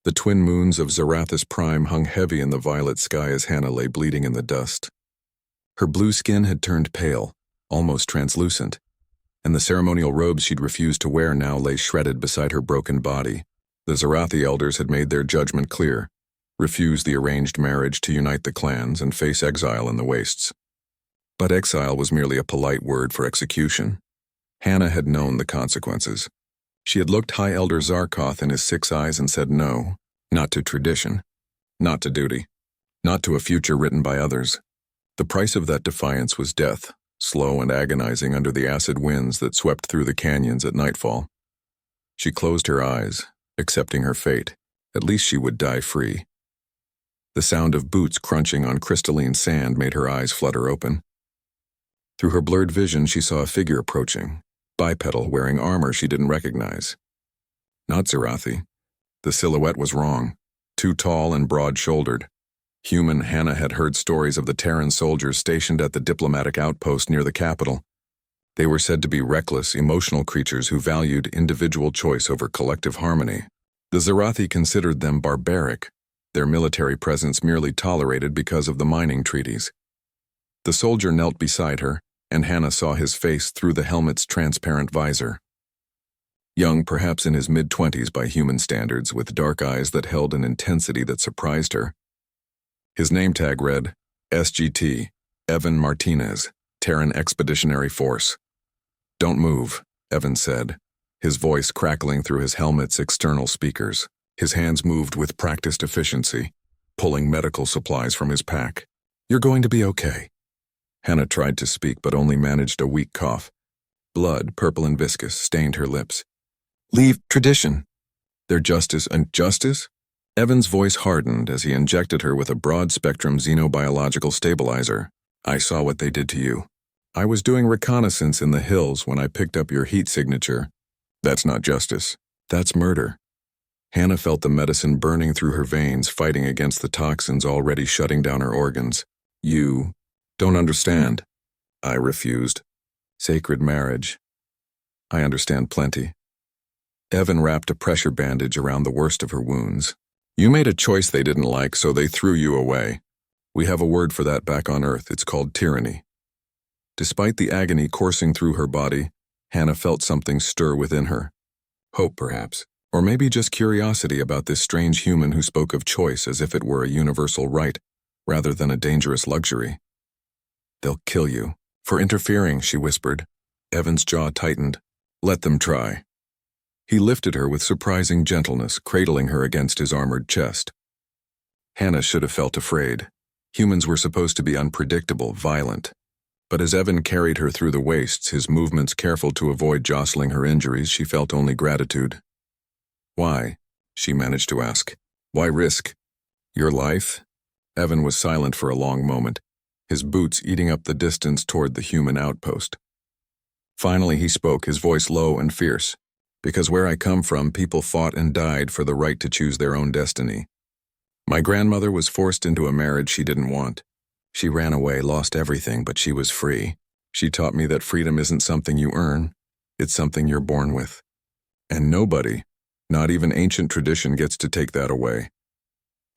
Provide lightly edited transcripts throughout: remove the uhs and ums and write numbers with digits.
The twin moons of Zarathus Prime hung heavy in the violet sky as Hannah lay bleeding in the dust. Her blue skin had turned pale, almost translucent, and the ceremonial robes she'd refused to wear now lay shredded beside her broken body. The Zarathi elders had made their judgment clear: refuse the arranged marriage to unite the clans and face exile in the wastes. But exile was merely a polite word for execution. Hannah had known the consequences. She had looked High Elder Zarkoth in his 6 eyes and said no, not to tradition, not to duty, not to a future written by others. The price of that defiance was death, slow and agonizing under the acid winds that swept through the canyons at nightfall. She closed her eyes, accepting her fate. At least she would die free. The sound of boots crunching on crystalline sand made her eyes flutter open. Through her blurred vision, she saw a figure approaching, bipedal, wearing armor she didn't recognize. Not Zarathi. The silhouette was wrong. Too tall and broad-shouldered. Human Hannah had heard stories of the Terran soldiers stationed at the diplomatic outpost near the capital. They were said to be reckless, emotional creatures who valued individual choice over collective harmony. The Zarathi considered them barbaric, their military presence merely tolerated because of the mining treaties. The soldier knelt beside her, and Hannah saw his face through the helmet's transparent visor. Young, perhaps in his mid-20s by human standards, with dark eyes that held an intensity that surprised her. His name tag read, SGT, Evan Martinez, Terran Expeditionary Force. "Don't move," Evan said, his voice crackling through his helmet's external speakers. His hands moved with practiced efficiency, pulling medical supplies from his pack. "You're going to be okay." Hannah tried to speak but only managed a weak cough. Blood, purple and viscous, stained her lips. "Leave tradition." "Their justice and justice?" Evan's voice hardened as he injected her with a broad-spectrum xenobiological stabilizer. "I saw what they did to you. I was doing reconnaissance in the hills when I picked up your heat signature. That's not justice. That's murder." Hannah felt the medicine burning through her veins, fighting against the toxins already shutting down her organs. "You don't understand." I refused. "Sacred marriage. I understand plenty." Evan wrapped a pressure bandage around the worst of her wounds. "You made a choice they didn't like, so they threw you away. We have a word for that back on Earth. It's called tyranny." Despite the agony coursing through her body, Hannah felt something stir within her. Hope, perhaps. Or maybe just curiosity about this strange human who spoke of choice as if it were a universal right, rather than a dangerous luxury. "They'll kill you. For interfering," she whispered. Evan's jaw tightened. "Let them try." He lifted her with surprising gentleness, cradling her against his armored chest. Hannah should have felt afraid. Humans were supposed to be unpredictable, violent. But as Evan carried her through the wastes, his movements careful to avoid jostling her injuries, she felt only gratitude. "Why?" she managed to ask. "Why risk? Your life?" Evan was silent for a long moment, his boots eating up the distance toward the human outpost. Finally he spoke, his voice low and fierce. "Because where I come from, people fought and died for the right to choose their own destiny. My grandmother was forced into a marriage she didn't want. She ran away, lost everything, but she was free. She taught me that freedom isn't something you earn, it's something you're born with. And nobody, not even ancient tradition, gets to take that away."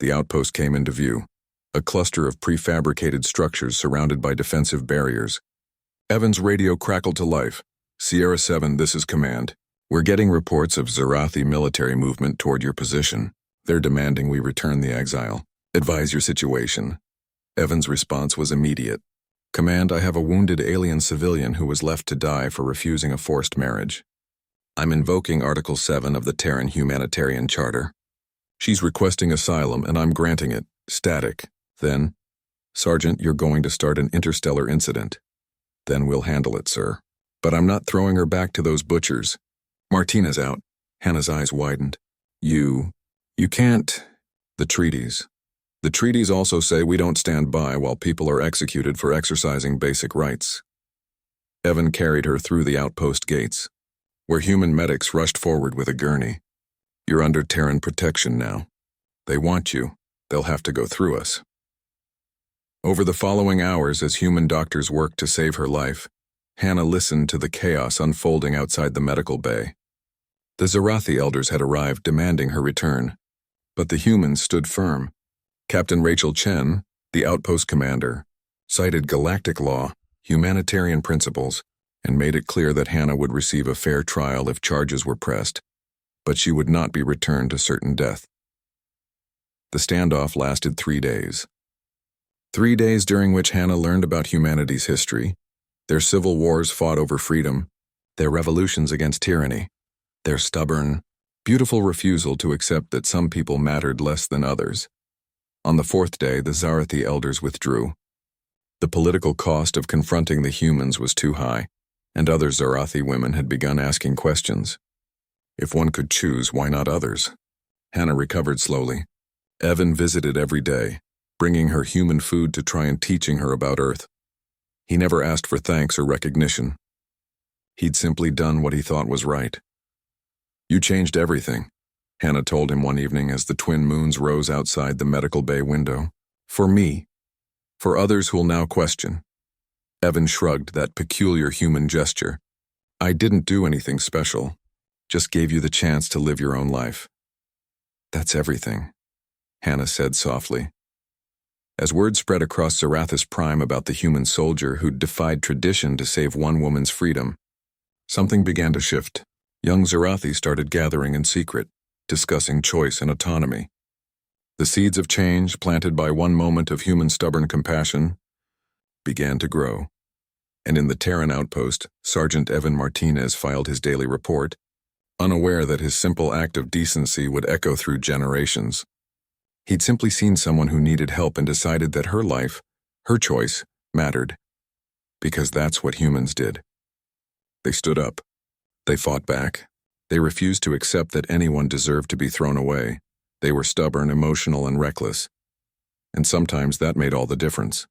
The outpost came into view, a cluster of prefabricated structures surrounded by defensive barriers. Evan's radio crackled to life. "Sierra 7, this is command. We're getting reports of Zarathi military movement toward your position. They're demanding we return the exile. Advise your situation." Evan's response was immediate. "Command, I have a wounded alien civilian who was left to die for refusing a forced marriage. I'm invoking Article 7 of the Terran Humanitarian Charter. She's requesting asylum, and I'm granting it. Static. Then, Sergeant, you're going to start an interstellar incident. Then we'll handle it, sir. But I'm not throwing her back to those butchers." "Martinez out." Hannah's eyes widened. You can't." "The treaties. The treaties also say we don't stand by while people are executed for exercising basic rights." Evan carried her through the outpost gates, where human medics rushed forward with a gurney. "You're under Terran protection now. They want you. They'll have to go through us." Over the following hours, as human doctors worked to save her life, Hannah listened to the chaos unfolding outside the medical bay. The Zarathi elders had arrived demanding her return, But the humans stood firm. Captain Rachel Chen, the outpost commander, cited galactic law, humanitarian principles, and made it clear that Hannah would receive a fair trial if charges were pressed, but she would not be returned to certain death. The standoff lasted 3 days. 3 days during which Hannah learned about humanity's history, their civil wars fought over freedom, their revolutions against tyranny, their stubborn, beautiful refusal to accept that some people mattered less than others. On the 4th day, the Zarathi elders withdrew. The political cost of confronting the humans was too high, and other Zarathi women had begun asking questions. If one could choose, why not others? Hannah recovered slowly. Evan visited every day, bringing her human food to try and teaching her about Earth. He never asked for thanks or recognition. He'd simply done what he thought was right. "You changed everything," Hannah told him one evening as the twin moons rose outside the medical bay window. "For me. For others who'll now question." Evan shrugged, that peculiar human gesture. "I didn't do anything special. Just gave you the chance to live your own life." "That's everything," Hannah said softly. As word spread across Zarathus Prime about the human soldier who'd defied tradition to save one woman's freedom, something began to shift. Young Zarathi started gathering in secret, discussing choice and autonomy. The seeds of change, planted by one moment of human stubborn compassion, began to grow. And in the Terran outpost, Sergeant Evan Martinez filed his daily report, unaware that his simple act of decency would echo through generations. He'd simply seen someone who needed help and decided that her life, her choice, mattered. Because that's what humans did. They stood up. They fought back. They refused to accept that anyone deserved to be thrown away. They were stubborn, emotional, and reckless. And sometimes that made all the difference.